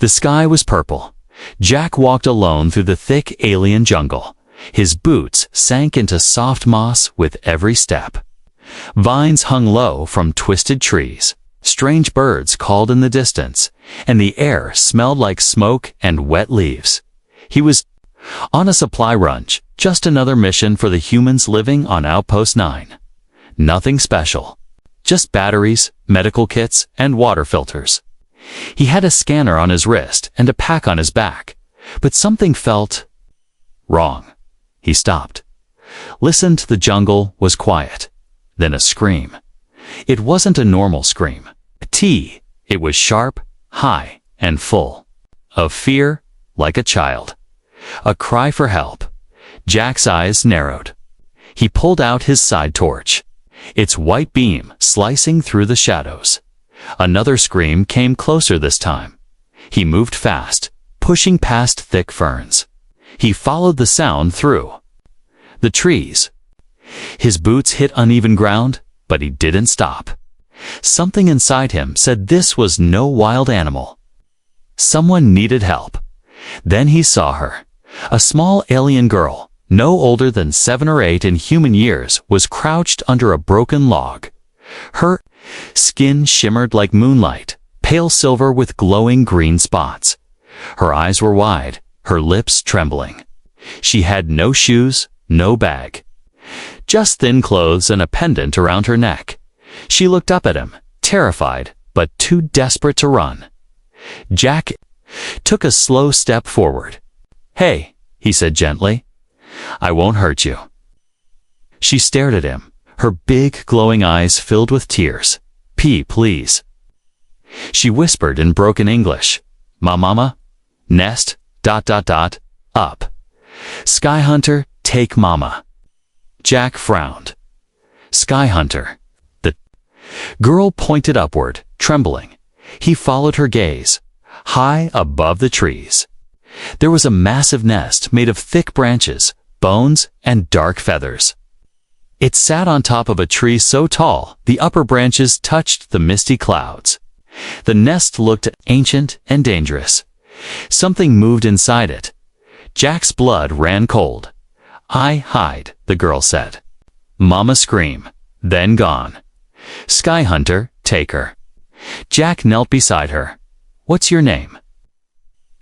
The sky was purple. Jack walked alone through the thick alien jungle. His boots sank into soft moss with every step. Vines hung low from twisted trees. Strange birds called in the distance, and the air smelled like smoke and wet leaves. He was on a supply run, just another mission for the humans living on Outpost 9. Nothing special. Just batteries, medical kits, and water filters. He had a scanner on his wrist and a pack on his back, but something felt wrong. He stopped. Listened. The jungle was quiet. Then a scream. It wasn't a normal scream. It was sharp, high, and full. Of fear, like a child. A cry for help. Jack's eyes narrowed. He pulled out his side torch, its white beam slicing through the shadows. Another scream came closer this time. He moved fast, pushing past thick ferns. He followed the sound through the trees. His boots hit uneven ground, but he didn't stop. Something inside him said this was no wild animal. Someone needed help. Then he saw her. A small alien girl, no older than 7 or 8 in human years, was crouched under a broken log. Her skin shimmered like moonlight, pale silver with glowing green spots. Her eyes were wide, her lips trembling. She had no shoes, no bag. Just thin clothes and a pendant around her neck. She looked up at him, terrified, but too desperate to run. Jack took a slow step forward. "Hey," he said gently. "I won't hurt you." She stared at him, her big glowing eyes filled with tears. Please." She whispered in broken English. Mama? Nest, ... up. Sky Hunter, take Mama." Jack frowned. Sky Hunter. The girl pointed upward, trembling. He followed her gaze. High above the trees, there was a massive nest made of thick branches, bones, and dark feathers. It sat on top of a tree so tall the upper branches touched the misty clouds. The nest looked ancient and dangerous. Something moved inside it. Jack's blood ran cold. "I hide," the girl said. Mama screamed, then gone. "Sky Hunter, take her." Jack knelt beside her. "What's your name?"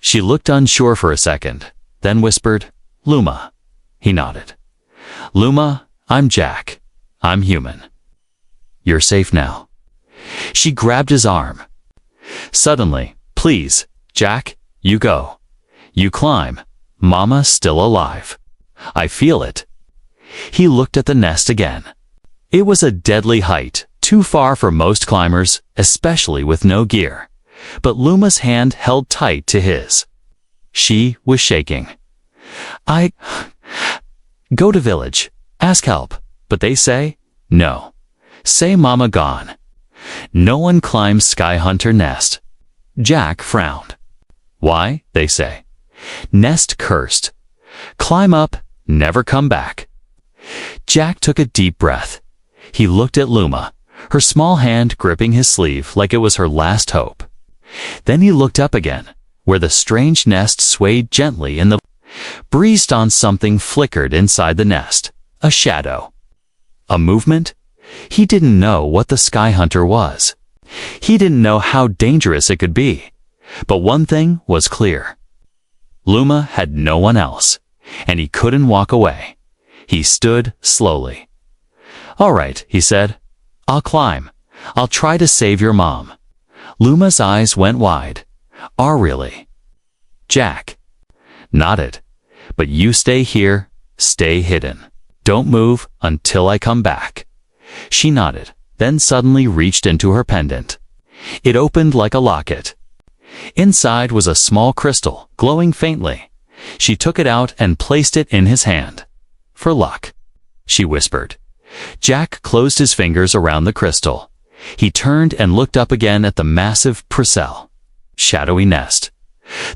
She looked unsure for a second, then whispered, "Luma." He nodded. "Luma, I'm Jack. I'm human. You're safe now." She grabbed his arm. Suddenly, "Please, Jack, you go. You climb. Mama's still alive. I feel it." He looked at the nest again. It was a deadly height, too far for most climbers, especially with no gear. But Luma's hand held tight to his. She was shaking. "I go to village. Ask help, but they say, no. Say Mama gone. No one climbs Sky Hunter nest." Jack frowned. "Why?" they say. "Nest cursed. Climb up, never come back." Jack took a deep breath. He looked at Luma, her small hand gripping his sleeve like it was her last hope. Then he looked up again, where the strange nest swayed gently in the breeze. On something flickered inside the nest. A shadow. A movement? He didn't know what the Sky Hunter was. He didn't know how dangerous it could be. But one thing was clear. Luma had no one else, and he couldn't walk away. He stood slowly. "All right," he said. "I'll climb. I'll try to save your mom." Luma's eyes went wide. "Are really?" Jack nodded. "But you stay here, stay hidden. Don't move until I come back." She nodded, then suddenly reached into her pendant. It opened like a locket. Inside was a small crystal, glowing faintly. She took it out and placed it in his hand. "For luck," she whispered. Jack closed his fingers around the crystal. He turned and looked up again at the massive Purcell, shadowy nest.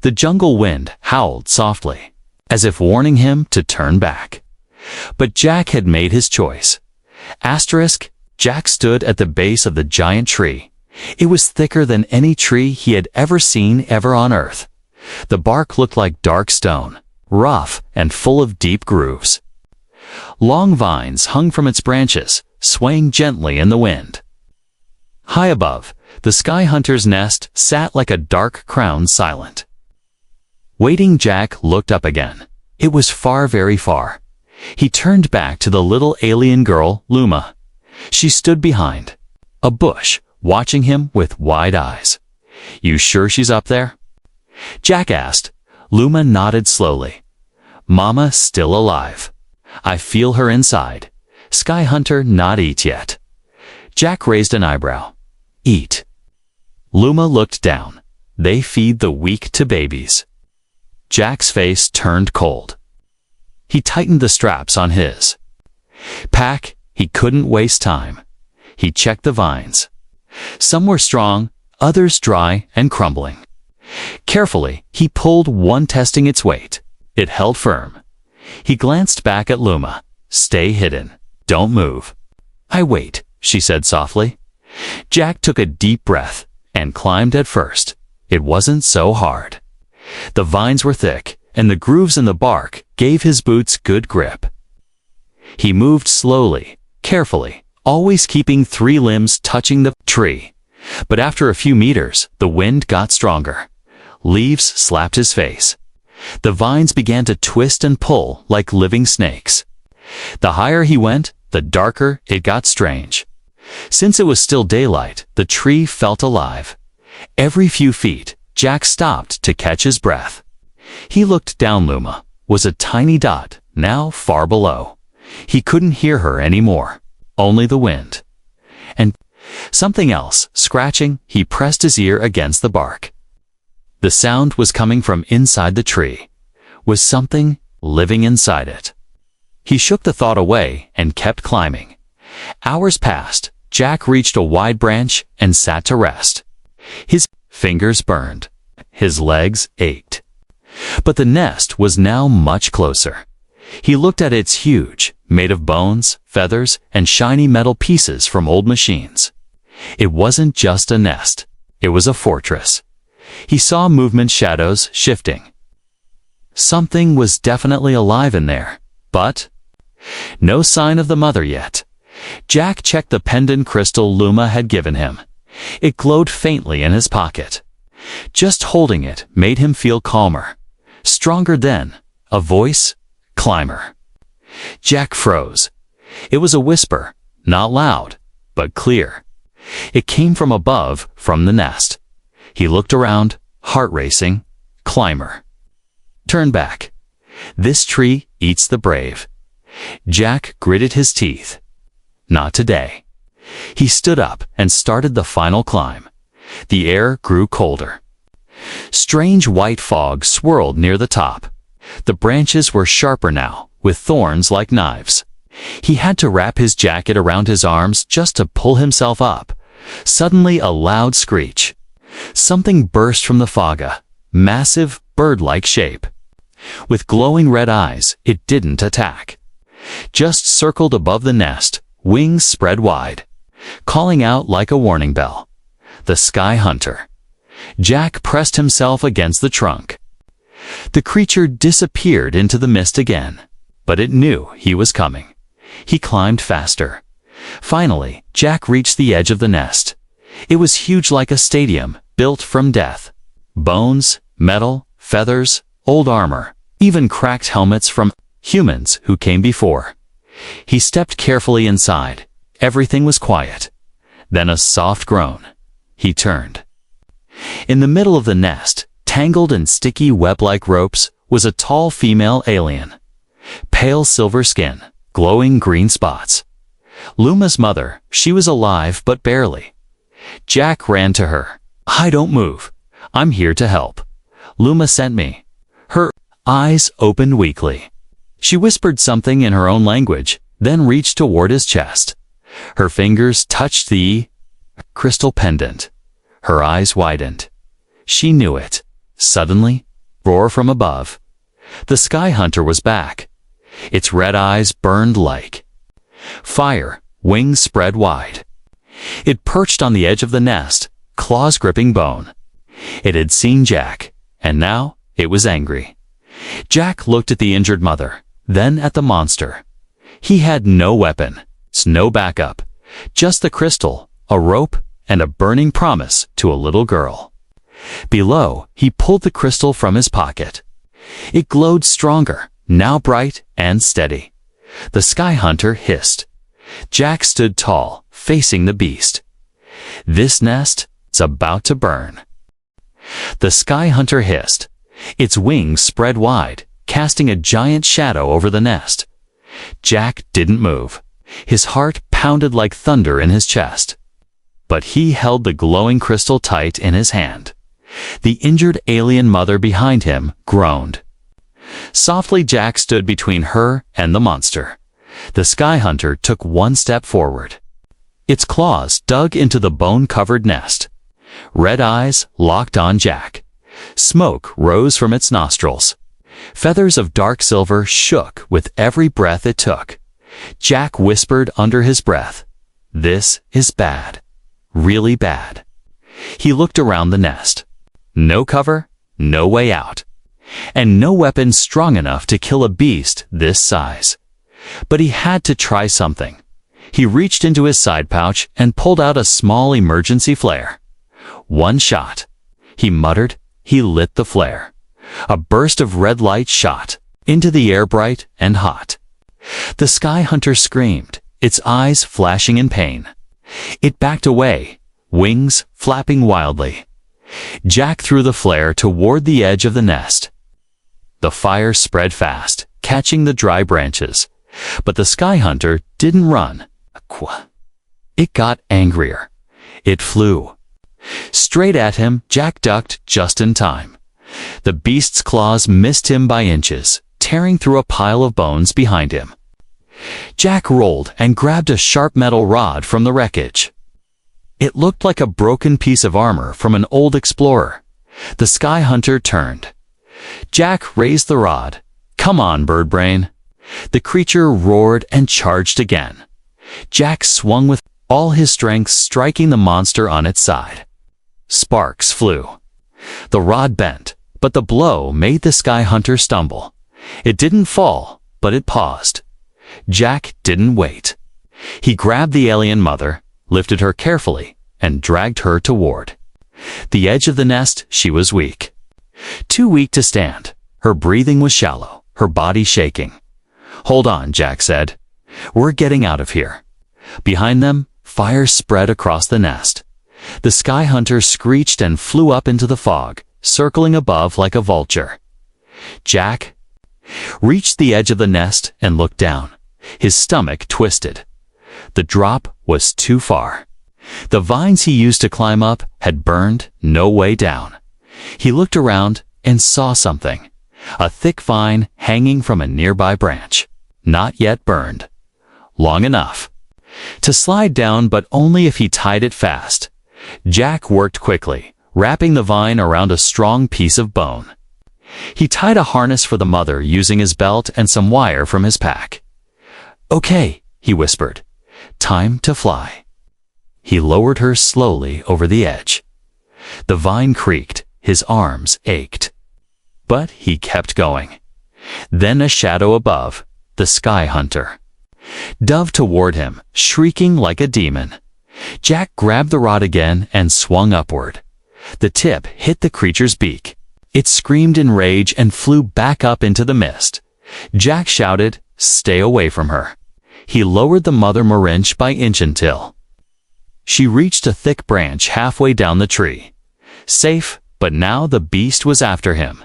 The jungle wind howled softly, as if warning him to turn back. But Jack had made his choice. Jack stood at the base of the giant tree, It was thicker than any tree he had ever seen on Earth. The bark looked like dark stone, rough and full of deep grooves. Long vines hung from its branches, swaying gently in the wind. High above, the sky hunter's nest sat like a dark crown, silent. Waiting, Jack looked up again. It was far, very far. He turned back to the little alien girl, Luma. She stood behind a bush, watching him with wide eyes. "You sure she's up there?" Jack asked. Luma nodded slowly. "Mama still alive. I feel her inside. Sky hunter not eat yet." Jack raised an eyebrow. "Eat?" Luma looked down. "They feed the weak to babies." Jack's face turned cold. He tightened the straps on his pack. He couldn't waste time. He checked the vines. Some were strong, others dry and crumbling. Carefully, he pulled one, testing its weight. It held firm. He glanced back at Luma. "Stay hidden. Don't move." "I wait," she said softly. Jack took a deep breath and climbed at first. It wasn't so hard. The vines were thick, and the grooves in the bark gave his boots good grip. He moved slowly, carefully, always keeping 3 limbs touching the tree. But after a few meters, the wind got stronger. Leaves slapped his face. The vines began to twist and pull like living snakes. The higher he went, the darker it got. Strange. Since it was still daylight, the tree felt alive. Every few feet, Jack stopped to catch his breath. He looked down. Luma was a tiny dot, now far below. He couldn't hear her anymore, only the wind. And something else, scratching. He pressed his ear against the bark. The sound was coming from inside the tree. Was something living inside it? He shook the thought away and kept climbing. Hours passed. Jack reached a wide branch and sat to rest. His fingers burned. His legs ached. But the nest was now much closer. He looked at it. It's huge, made of bones, feathers, and shiny metal pieces from old machines. It wasn't just a nest. It was a fortress. He saw movement, shadows shifting. Something was definitely alive in there, but no sign of the mother yet. Jack checked the pendant crystal Luma had given him. It glowed faintly in his pocket. Just holding it made him feel calmer. Stronger then, a voice, "Climber." Jack froze. It was a whisper, not loud, but clear. It came from above, from the nest. He looked around, heart racing. "Climber. Turn back. This tree eats the brave." Jack gritted his teeth. Not today. He stood up and started the final climb. The air grew colder. Strange white fog swirled near the top. The branches were sharper now, with thorns like knives. He had to wrap his jacket around his arms just to pull himself up. Suddenly, a loud screech. Something burst from the fog, a massive, bird-like shape. With glowing red eyes, it didn't attack. Just circled above the nest, wings spread wide, calling out like a warning bell. The sky hunter. Jack pressed himself against the trunk. The creature disappeared into the mist again, but it knew he was coming. He climbed faster. Finally, Jack reached the edge of the nest. It was huge, like a stadium, built from death. Bones, metal, feathers, old armor, even cracked helmets from humans who came before. He stepped carefully inside. Everything was quiet. Then a soft groan. He turned. In the middle of the nest, tangled in sticky web-like ropes, was a tall female alien. Pale silver skin, glowing green spots. Luma's mother. She was alive, but barely. Jack ran to her. "I don't move. I'm here to help. Luma sent me." Her eyes opened weakly. She whispered something in her own language, then reached toward his chest. Her fingers touched the crystal pendant. Her eyes widened. She knew it. Suddenly, roar from above. The sky hunter was back. Its red eyes burned like fire, wings spread wide. It perched on the edge of the nest, claws gripping bone. It had seen Jack, and now it was angry. Jack looked at the injured mother, then at the monster. He had no weapon, no backup, just the crystal, a rope, and a burning promise to a little girl. Below, he pulled the crystal from his pocket. It glowed stronger, now bright and steady. The sky hunter hissed. Jack stood tall, facing the beast. This nest is about to burn. The sky hunter hissed. Its wings spread wide, casting a giant shadow over the nest. Jack didn't move. His heart pounded like thunder in his chest. But he held the glowing crystal tight in his hand. The injured alien mother behind him groaned. Softly, Jack stood between her and the monster. The sky hunter took one step forward. Its claws dug into the bone-covered nest. Red eyes locked on Jack. Smoke rose from its nostrils. Feathers of dark silver shook with every breath it took. Jack whispered under his breath, "This is bad. Really bad." He looked around the nest. No cover, no way out. And no weapon strong enough to kill a beast this size. But he had to try something. He reached into his side pouch and pulled out a small emergency flare. One shot. He muttered. He lit the flare. A burst of red light shot into the air, bright and hot. The sky hunter screamed, its eyes flashing in pain. It backed away, wings flapping wildly. Jack threw the flare toward the edge of the nest. The fire spread fast, catching the dry branches. But the sky hunter didn't run. It got angrier. It flew. Straight at him, Jack ducked just in time. The beast's claws missed him by inches, tearing through a pile of bones behind him. Jack rolled and grabbed a sharp metal rod from the wreckage. It looked like a broken piece of armor from an old explorer. The sky hunter turned. Jack raised the rod. "Come on, birdbrain." The creature roared and charged again. Jack swung with all his strength, striking the monster on its side. Sparks flew. The rod bent, but the blow made the sky hunter stumble. It didn't fall, but it paused. Jack didn't wait. He grabbed the alien mother, lifted her carefully, and dragged her toward the edge of the nest. She was weak. Too weak to stand. Her breathing was shallow, her body shaking. "Hold on," Jack said. "We're getting out of here." Behind them, fire spread across the nest. The sky hunter screeched and flew up into the fog, circling above like a vulture. Jack reached the edge of the nest and looked down. His stomach twisted. The drop was too far. The vines he used to climb up had burned, no way down. He looked around and saw something. A thick vine hanging from a nearby branch. Not yet burned. Long enough to slide down, but only if he tied it fast. Jack worked quickly, wrapping the vine around a strong piece of bone. He tied a harness for the mother using his belt and some wire from his pack. "Okay," he whispered. "Time to fly." He lowered her slowly over the edge. The vine creaked, his arms ached. But he kept going. Then a shadow above, the sky hunter dove toward him, shrieking like a demon. Jack grabbed the rod again and swung upward. The tip hit the creature's beak. It screamed in rage and flew back up into the mist. Jack shouted, "Stay away from her." He lowered the mother more inch by inch until she reached a thick branch halfway down the tree. Safe, but now the beast was after him.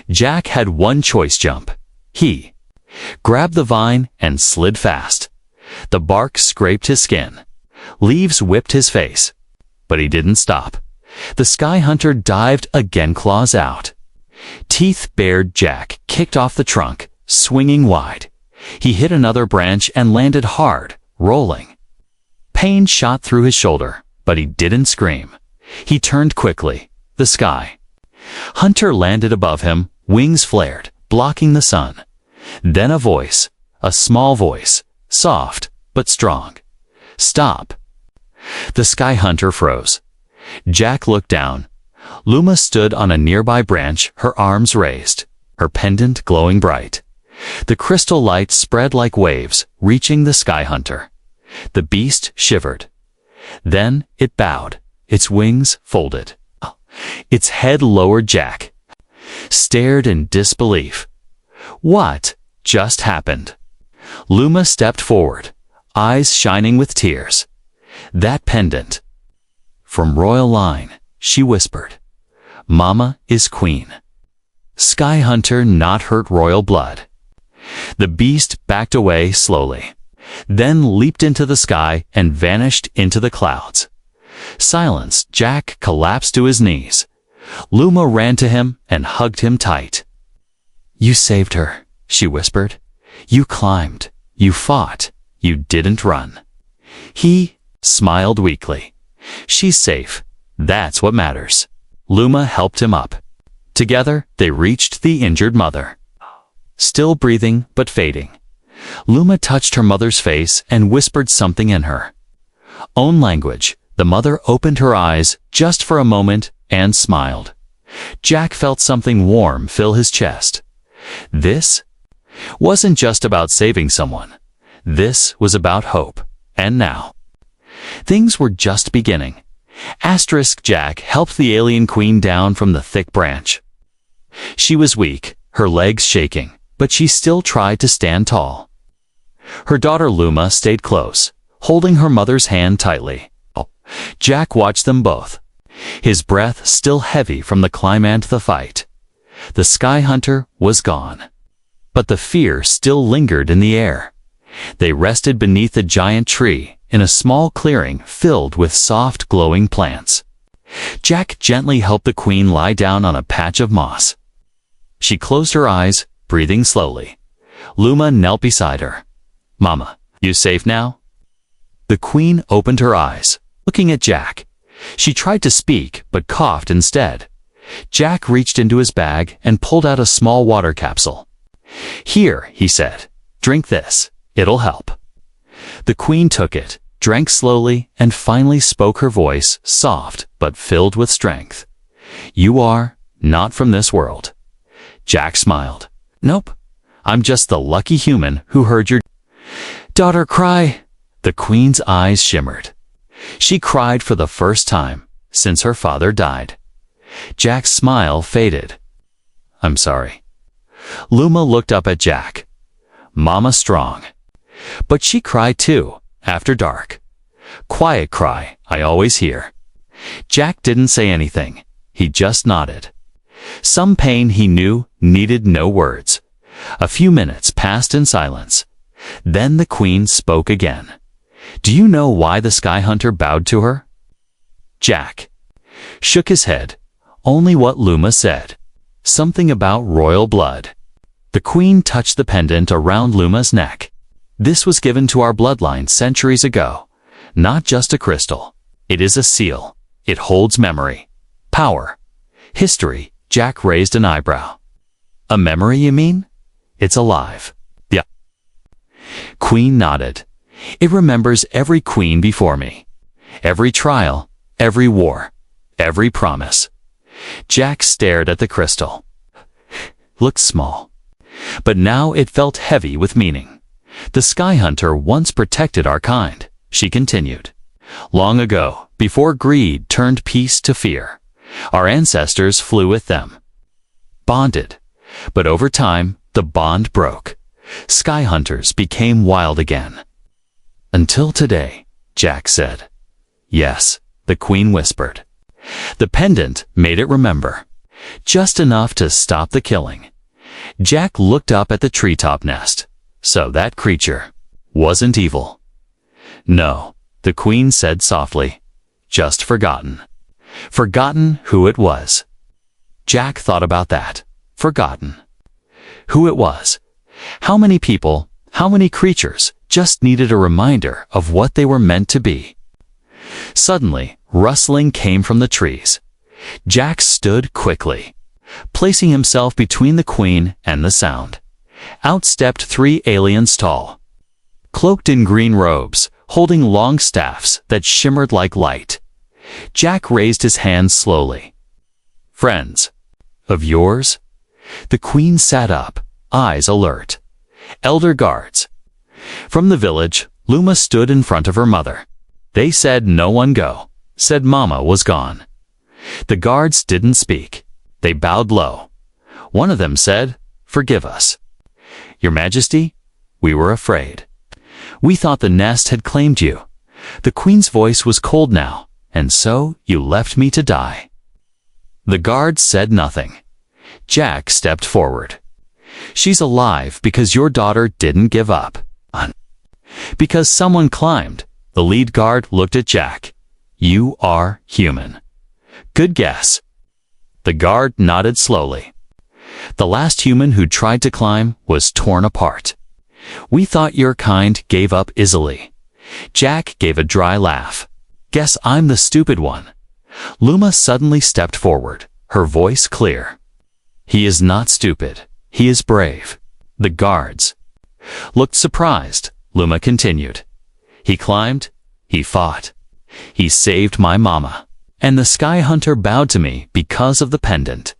Jack had one choice: jump. He grabbed the vine and slid fast. The bark scraped his skin. Leaves whipped his face. But he didn't stop. The sky hunter dived again, claws out. Teeth bared, Jack kicked off the trunk, swinging wide. He hit another branch and landed hard, rolling. Pain shot through his shoulder, but he didn't scream. He turned quickly. The sky hunter landed above him, wings flared, blocking the sun. Then a voice, a small voice, soft but strong. "Stop." The sky hunter froze. Jack looked down. Luma stood on a nearby branch, her arms raised, her pendant glowing bright. The crystal light spread like waves, reaching the sky hunter. The beast shivered. Then it bowed, its wings folded. Its head lowered. Jack stared in disbelief. What just happened? Luma stepped forward, eyes shining with tears. That pendant. From royal line, she whispered. Mama is queen. Sky hunter not hurt royal blood. The beast backed away slowly, then leaped into the sky and vanished into the clouds. Silence. Jack collapsed to his knees. Luma ran to him and hugged him tight. You saved her, she whispered. You climbed. You fought. You didn't run. He smiled weakly. She's safe. That's what matters. Luma helped him up. Together, they reached the injured mother. Still breathing, but fading. Luma touched her mother's face and whispered something in her own language. The mother opened her eyes just for a moment and smiled. Jack felt something warm fill his chest. This wasn't just about saving someone. This was about hope. And now, things were just beginning. Jack helped the alien queen down from the thick branch. She was weak, her legs shaking, but she still tried to stand tall. Her daughter Luma stayed close, holding her mother's hand tightly. Jack watched them both, his breath still heavy from the climb and the fight. The sky hunter was gone, but the fear still lingered in the air. They rested beneath a giant tree in a small clearing filled with soft, glowing plants. Jack gently helped the queen lie down on a patch of moss. She closed her eyes, breathing slowly. Luma knelt beside her. Mama, you safe now? The queen opened her eyes, looking at Jack. She tried to speak, but coughed instead. Jack reached into his bag and pulled out a small water capsule. Here, he said, drink this. It'll help. The queen took it, drank slowly, and finally spoke, her voice soft but filled with strength. You are not from this world. Jack smiled. Nope. I'm just the lucky human who heard your daughter cry. The queen's eyes shimmered. She cried for the first time since her father died. Jack's smile faded. I'm sorry. Luma looked up at Jack. Mama strong. But she cried too, after dark. Quiet cry, I always hear. Jack didn't say anything. He just nodded. Some pain he knew needed no words. A few minutes passed in silence. Then the queen spoke again. Do you know why the sky hunter bowed to her? Jack shook his head. Only what Luma said. Something about royal blood. The queen touched the pendant around Luma's neck. This was given to our bloodline centuries ago. Not just a crystal. It is a seal. It holds memory, power, history. Jack raised an eyebrow. A memory, you mean? It's alive. Yeah. Queen nodded. It remembers every queen before me. Every trial, every war, every promise. Jack stared at the crystal. Looked small. But now it felt heavy with meaning. The sky hunter once protected our kind, she continued. Long ago, before greed turned peace to fear, our ancestors flew with them. Bonded. But over time, the bond broke. Sky hunters became wild again. Until today, Jack said. Yes, the queen whispered. The pendant made it remember. Just enough to stop the killing. Jack looked up at the treetop nest. So that creature wasn't evil. No, the queen said softly. Just forgotten. Forgotten who it was. Jack thought about that. Forgotten. Who it was. How many people, how many creatures just needed a reminder of what they were meant to be. Suddenly, rustling came from the trees. Jack stood quickly, placing himself between the queen and the sound. Out stepped 3 aliens tall, cloaked in green robes, holding long staffs that shimmered like light. Jack raised his hands slowly. "Friends. Of yours?" The queen sat up, eyes alert. "Elder guards." From the village, Luma stood in front of her mother. They said no one go, said Mama was gone. The guards didn't speak. They bowed low. One of them said, "Forgive us." "Your Majesty, we were afraid. We thought the nest had claimed you." The queen's voice was cold now. "And so you left me to die." The guards said nothing. Jack stepped forward. "She's alive because your daughter didn't give up." "Because someone climbed." The lead guard looked at Jack. "You are human." "Good guess." The guard nodded slowly. "The last human who tried to climb was torn apart. We thought your kind gave up easily." Jack gave a dry laugh. "Guess I'm the stupid one." Luma suddenly stepped forward, her voice clear. "He is not stupid. He is brave." The guards looked surprised. Luma continued. "He climbed. He fought. He saved my mama. And the Sky Hunter bowed to me because of the pendant.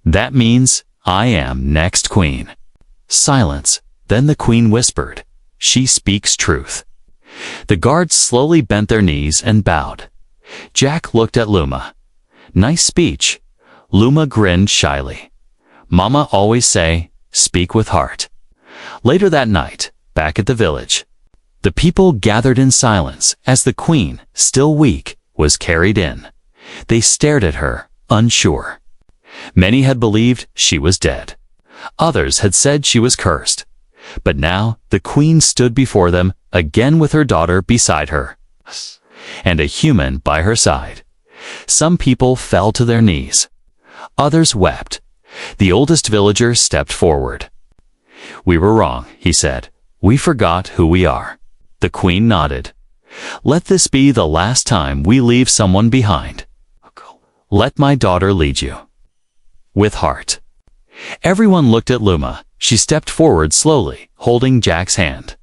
That means I am next queen." Silence. Then the queen whispered, "She speaks truth." The guards slowly bent their knees and bowed. Jack looked at Luma. "Nice speech." Luma grinned shyly. "Mama always say, speak with heart." Later that night, back at the village, the people gathered in silence as the queen, still weak, was carried in. They stared at her, unsure. Many had believed she was dead. Others had said she was cursed. But now the queen stood before them, again with her daughter beside her, and a human by her side. Some people fell to their knees. Others wept. The oldest villager stepped forward. "We were wrong," he said. "We forgot who we are." The queen nodded. "Let this be the last time we leave someone behind. Let my daughter lead you." With heart. Everyone looked at Luma. She stepped forward slowly, holding Jack's hand.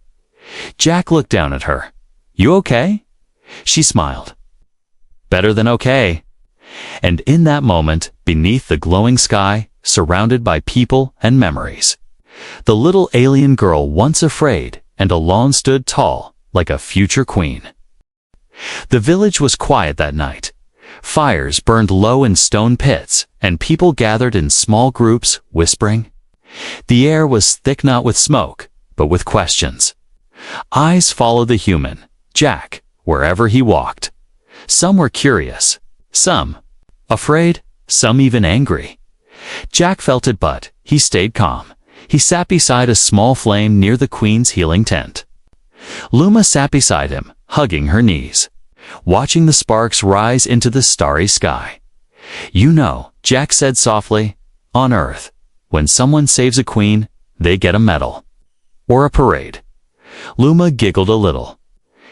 Jack looked down at her. "You okay?" She smiled. "Better than okay." And in that moment, beneath the glowing sky, surrounded by people and memories, the little alien girl once afraid and alone stood tall, like a future queen. The village was quiet that night. Fires burned low in stone pits, and people gathered in small groups, whispering. The air was thick not with smoke, but with questions. Eyes followed the human, Jack, wherever he walked. Some were curious, some afraid, some even angry. Jack felt it, but he stayed calm. He sat beside a small flame near the queen's healing tent. Luma sat beside him, hugging her knees, watching the sparks rise into the starry sky. "You know," Jack said softly, "on Earth, when someone saves a queen, they get a medal. Or a parade." Luma giggled a little.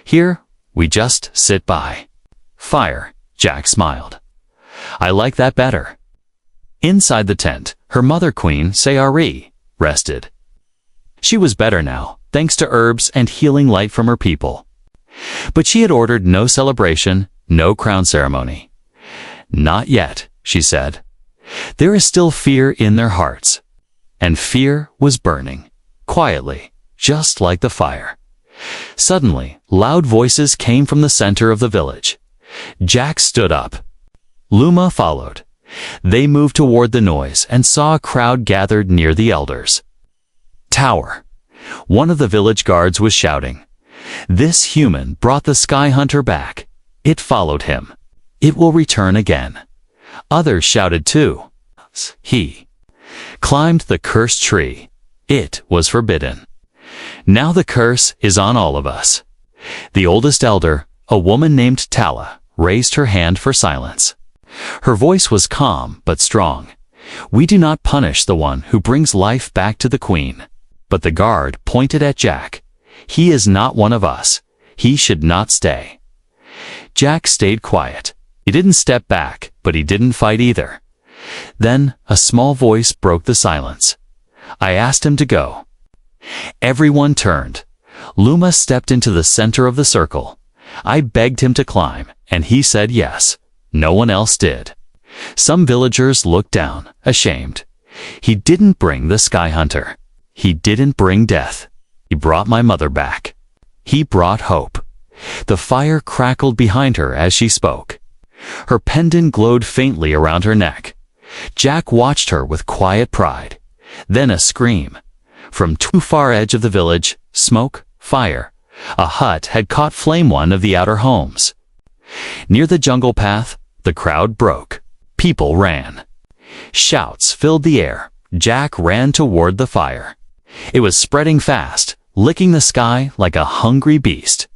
"Here, we just sit by. Fire," Jack smiled. "I like that better." Inside the tent, her mother queen, Sayari, rested. She was better now, thanks to herbs and healing light from her people. But she had ordered no celebration, no crown ceremony. "Not yet," she said. "There is still fear in their hearts." And fear was burning, quietly, just like the fire. Suddenly, loud voices came from the center of the village. Jack stood up. Luma followed. They moved toward the noise and saw a crowd gathered near the elders. "Tower!" One of the village guards was shouting. "This human brought the Sky Hunter back. It followed him. It will return again." Others shouted too. "He climbed the cursed tree. It was forbidden. Now the curse is on all of us." The oldest elder, a woman named Tala, raised her hand for silence. Her voice was calm but strong. "We do not punish the one who brings life back to the queen." But the guard pointed at Jack. "He is not one of us. He should not stay." Jack stayed quiet. He didn't step back, but he didn't fight either. Then a small voice broke the silence. "I asked him to go." Everyone turned. Luma stepped into the center of the circle. I begged him to climb, and he said yes. No one else did. Some villagers looked down, ashamed. He didn't bring the sky hunter. He didn't bring death. He brought my mother back. He brought hope. The fire crackled behind her as she spoke. Her pendant glowed faintly around her neck. Jack watched her with quiet pride. Then a scream. From too far edge of the village, smoke, fire. A hut had caught flame one of the outer homes. Near the jungle path, the crowd broke. People ran. Shouts filled the air. Jack ran toward the fire. It was spreading fast, licking the sky like a hungry beast.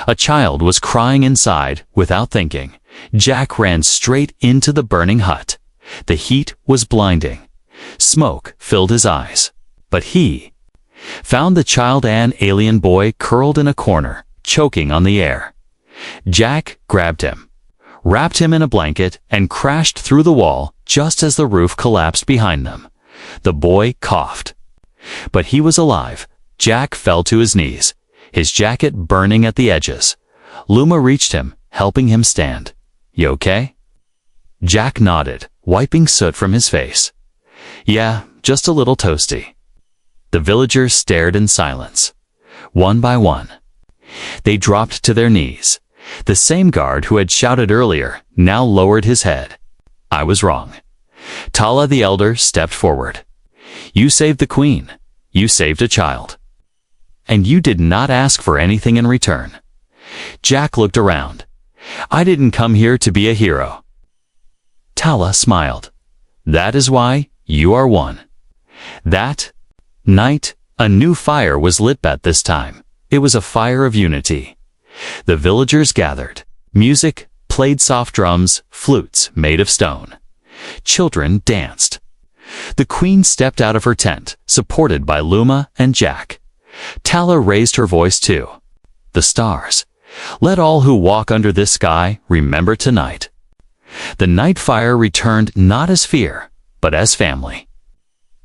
A child was crying inside without thinking. Jack ran straight into the burning hut. The heat was blinding. Smoke filled his eyes. But he found the child and alien boy curled in a corner, choking on the air. Jack grabbed him, wrapped him in a blanket, and crashed through the wall just as the roof collapsed behind them. The boy coughed. But he was alive. Jack fell to his knees, his jacket burning at the edges. Luma reached him, helping him stand. "You okay?" Jack nodded, wiping soot from his face. "Yeah, just a little toasty." The villagers stared in silence. One by one, they dropped to their knees. The same guard who had shouted earlier now lowered his head. "I was wrong." Tala the elder stepped forward. "You saved the queen. You saved a child. And you did not ask for anything in return." Jack looked around. "I didn't come here to be a hero." Tala smiled. "That is why you are one." That night, a new fire was lit at this time. It was a fire of unity. The villagers gathered. Music played, soft drums, flutes made of stone. Children danced. The queen stepped out of her tent, supported by Luma and Jack. Tala raised her voice too. "The stars. Let all who walk under this sky remember tonight." The night fire returned not as fear, but as family.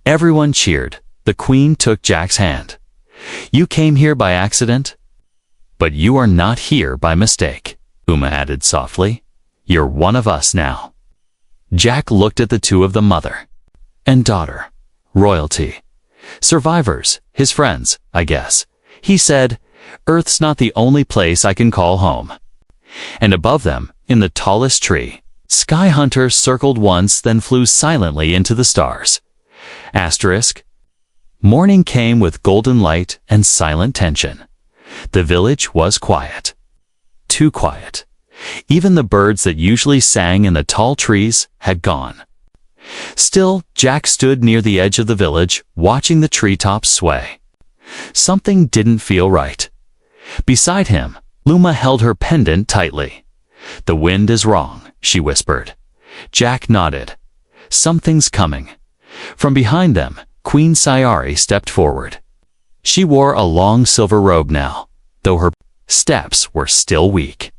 Everyone cheered. The queen took Jack's hand. "You came here by accident, but you are not here by mistake," Uma added softly. "You're one of us now." Jack looked at the two of them, mother and daughter. Royalty. Survivors, his friends, I guess. He said, "Earth's not the only place I can call home." And above them, in the tallest tree, Sky Hunter circled once, then flew silently into the stars. Asterisk. Morning came with golden light and silent tension. The village was quiet. Too quiet. Even the birds that usually sang in the tall trees had gone. Still, Jack stood near the edge of the village, watching the treetops sway. Something didn't feel right. Beside him, Luma held her pendant tightly. "The wind is wrong," she whispered. Jack nodded. "Something's coming." From behind them, Queen Sayari stepped forward. She wore a long silver robe now, though her steps were still weak.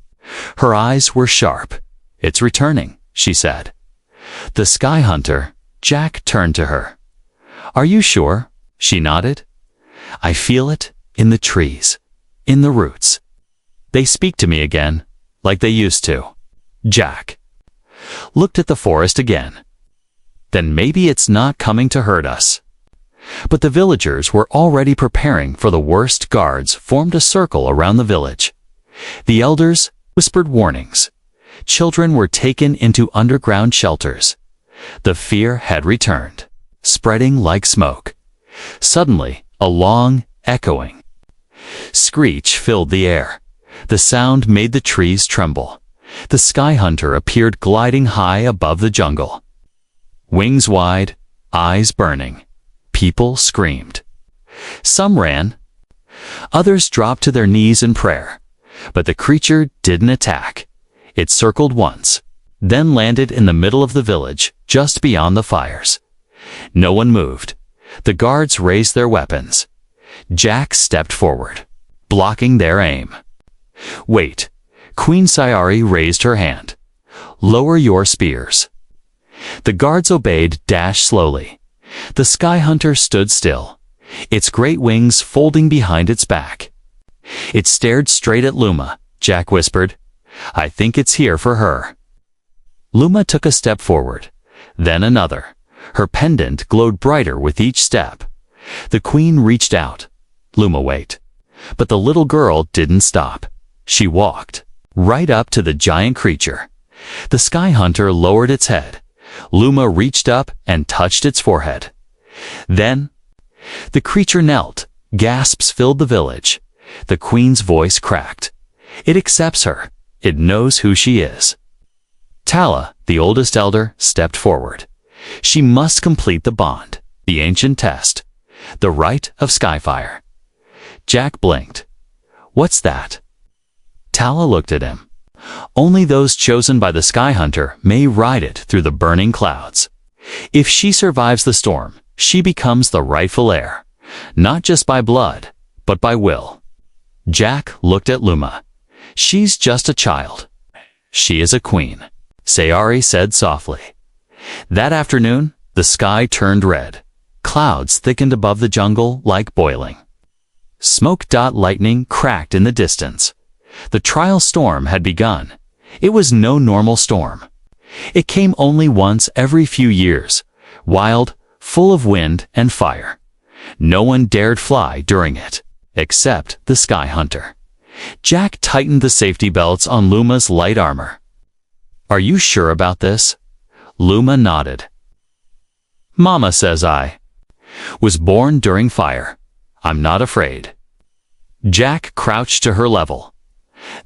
Her eyes were sharp. "It's returning," she said. "The Sky Hunter." Jack turned to her. "Are you sure?" She nodded. "I feel it in the trees, in the roots. They speak to me again, like they used to." Jack looked at the forest again. "Then maybe it's not coming to hurt us." But the villagers were already preparing for the worst. Guards formed a circle around the village. The elders whispered warnings. Children were taken into underground shelters. The fear had returned, spreading like smoke. Suddenly, a long, echoing screech filled the air. The sound made the trees tremble. The Sky Hunter appeared gliding high above the jungle. Wings wide, eyes burning. People screamed. Some ran. Others dropped to their knees in prayer. But the creature didn't attack. It circled once, then landed in the middle of the village, just beyond the fires. No one moved. The guards raised their weapons. Jack stepped forward, blocking their aim. "Wait." Queen Sayari raised her hand. "Lower your spears." The guards obeyed. Dash slowly. The Sky Hunter stood still, its great wings folding behind its back. It stared straight at Luma. Jack whispered, "I think it's here for her." Luma took a step forward, then another. Her pendant glowed brighter with each step. The queen reached out. "Luma, wait." But the little girl didn't stop. She walked right up to the giant creature. The sky hunter lowered its head. Luma reached up and touched its forehead. Then the creature knelt. Gasps filled the village. The queen's voice cracked. "It accepts her. It knows who she is." Tala, the oldest elder, stepped forward. She must complete the bond, the ancient test, the rite of skyfire. Jack blinked. "What's that?" Tala looked at him. "Only those chosen by the sky hunter may ride it through the burning clouds. If she survives the storm, she becomes the rightful heir, not just by blood, but by will." Jack looked at Luma. "She's just a child. She is a queen," Sayari said softly. That afternoon, the sky turned red. Clouds thickened above the jungle like boiling. Smoke-dot lightning cracked in the distance. The trial storm had begun. It was no normal storm. It came only once every few years, wild, full of wind and fire. No one dared fly during it, except the sky hunter. Jack tightened the safety belts on Luma's light armor. "Are you sure about this?" Luma nodded. "Mama says I was born during fire. I'm not afraid." Jack crouched to her level.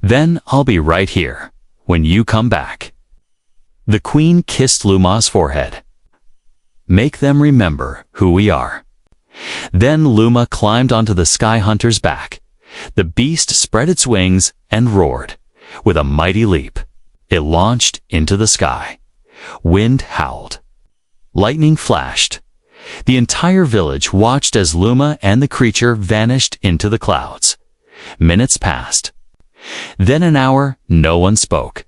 "Then I'll be right here when you come back." The queen kissed Luma's forehead. "Make them remember who we are." Then Luma climbed onto the sky hunter's back. The beast spread its wings and roared. With a mighty leap, it launched into the sky. Wind howled. Lightning flashed. The entire village watched as Luma and the creature vanished into the clouds. Minutes passed. Then an hour, no one spoke.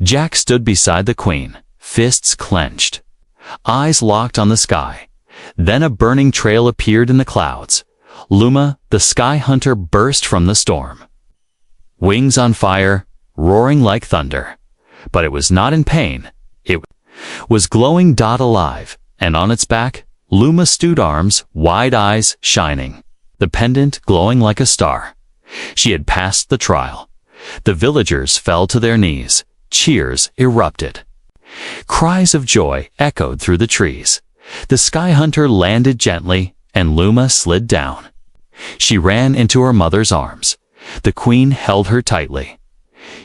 Jack stood beside the queen, fists clenched, eyes locked on the sky. Then a burning trail appeared in the clouds. Luma, the sky hunter, burst from the storm. Wings on fire, roaring like thunder. But it was not in pain. It was glowing alive, and on its back, Luma stood, arms, wide eyes shining, the pendant glowing like a star. She had passed the trial. The villagers fell to their knees. Cheers erupted. Cries of joy echoed through the trees. The sky hunter landed gently, and Luma slid down. She ran into her mother's arms. The queen held her tightly.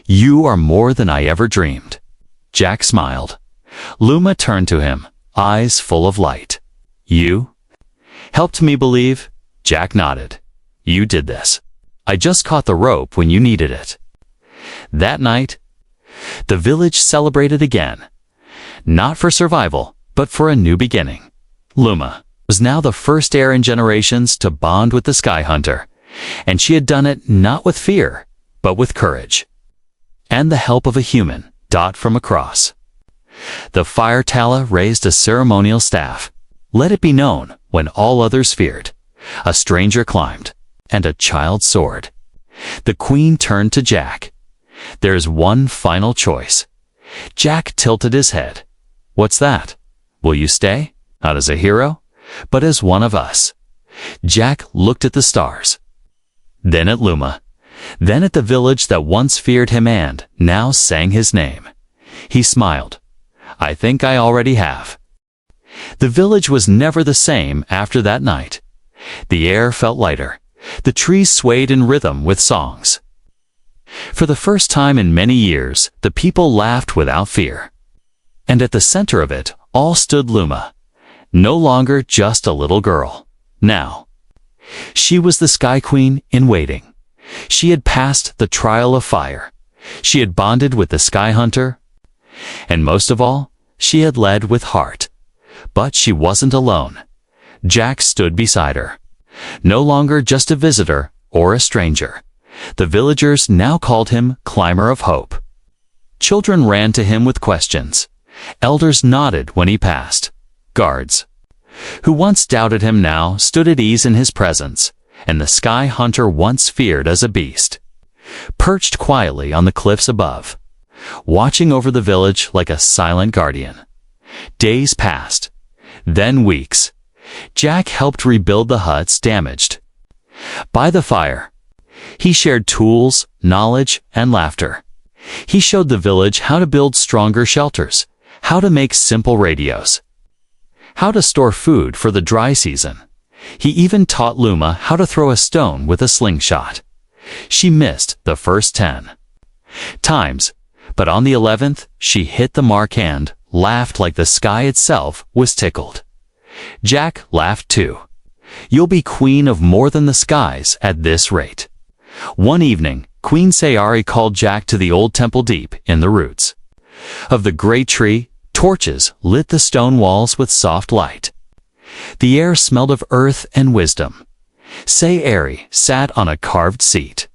"You are more than I ever dreamed." Jack smiled. Luma turned to him, eyes full of light. "You helped me believe." Jack nodded. "You did this. I just caught the rope when you needed it." That night, the village celebrated again. Not for survival, but for a new beginning. Luma was now the first heir in generations to bond with the sky hunter, and she had done it not with fear, but with courage. And the help of a human, Dot from across. The fire Tala raised a ceremonial staff. Let it be known, when all others feared, a stranger climbed, and a child soared. The queen turned to Jack. "There's one final choice." Jack tilted his head. "What's that? Will you stay? Not as a hero, but as one of us." Jack looked at the stars, then at Luma, then at the village that once feared him and now sang his name. He smiled. "I think I already have." The village was never the same after that night. The air felt lighter. The trees swayed in rhythm with songs. For the first time in many years, the people laughed without fear. And at the center of it all stood Luma, no longer just a little girl. Now, she was the Sky Queen in waiting. She had passed the trial of fire. She had bonded with the Sky Hunter. And most of all, she had led with heart. But she wasn't alone. Jack stood beside her. No longer just a visitor or a stranger. The villagers now called him Climber of Hope. Children ran to him with questions. Elders nodded when he passed. Guards, who once doubted him, now stood at ease in his presence. and the sky hunter once feared as a beast. Perched quietly on the cliffs above, watching over the village like a silent guardian. Days passed, then weeks. Jack helped rebuild the huts damaged. By the fire, he shared tools, knowledge, and laughter. He showed the village how to build stronger shelters, how to make simple radios, how to store food for the dry season. He even taught Luma how to throw a stone with a slingshot. She missed the first 10 times, but on the 11th, she hit the mark and laughed like the sky itself was tickled. Jack laughed too. You'll be queen of more than the skies at this rate. One evening, Queen Sayari called Jack to the old temple deep in the roots of the great tree. Torches lit the stone walls with soft light. The air smelled of earth and wisdom. Sayari sat on a carved seat,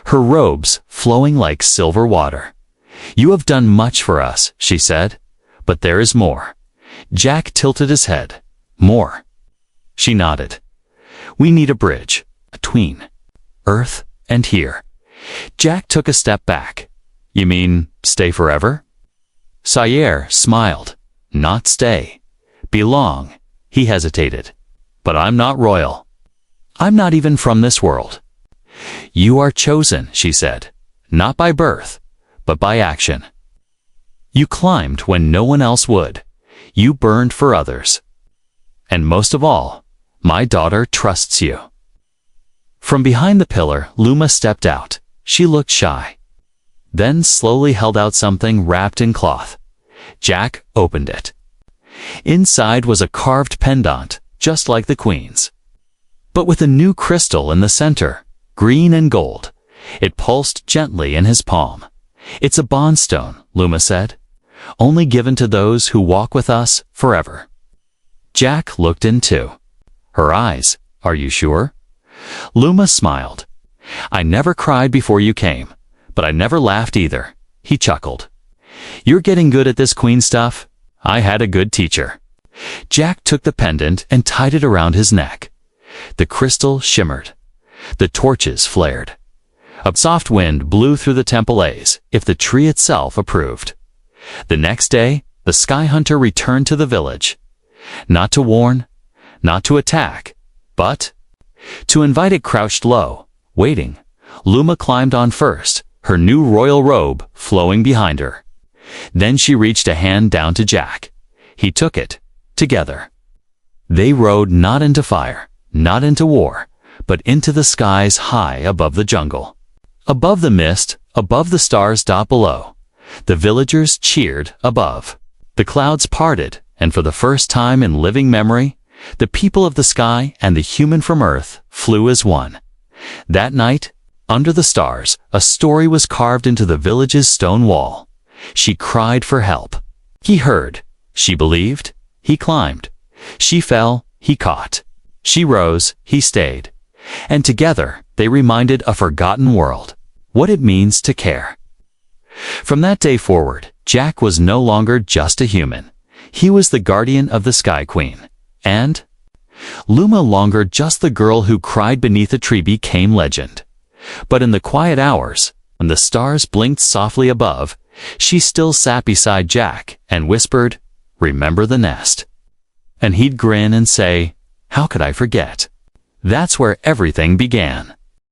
her robes flowing like silver water. You have done much for us, she said, but there is more. Jack tilted his head. More. She nodded. We need a bridge between earth and here. Jack took a step back. You mean stay forever? Sayari smiled. Not stay. Belong. He hesitated. But I'm not royal. I'm not even from this world. You are chosen, she said. Not by birth, but by action. You climbed when no one else would. You burned for others. And most of all, my daughter trusts you. From behind the pillar, Luma stepped out. She looked shy, then slowly held out something wrapped in cloth. Jack opened it. Inside was a carved pendant, just like the queen's, but with a new crystal in the center, green and gold. It pulsed gently in his palm. It's a bond stone, Luma said, only given to those who walk with us forever. Jack looked in too. Her eyes, are you sure? Luma smiled. I never cried before you came, but I never laughed either. He chuckled. You're getting good at this queen stuff. I had a good teacher. Jack took the pendant and tied it around his neck. The crystal shimmered. The torches flared. A soft wind blew through the temple as if the tree itself approved. The next day, the sky hunter returned to the village. Not to warn, not to attack, but to invite. It crouched low, waiting. Luma climbed on first, her new royal robe flowing behind her. Then she reached a hand down to Jack. He took it. Together, they rode not into fire, not into war, but into the skies high above the jungle. Above the mist, above the stars below. The villagers cheered above. The clouds parted, and for the first time in living memory, the people of the sky and the human from earth flew as one. That night, under the stars, a story was carved into the village's stone wall. She cried for help. He heard. She believed. He climbed. She fell. He caught. She rose. He stayed. And together, they reminded a forgotten world what it means to care. From that day forward, Jack was no longer just a human. He was the guardian of the Sky Queen. And Luma, longer just the girl who cried beneath a tree, became legend. But in the quiet hours, when the stars blinked softly above, she still sat beside Jack and whispered, "Remember the nest." And he'd grin and say, "How could I forget?" That's where everything began.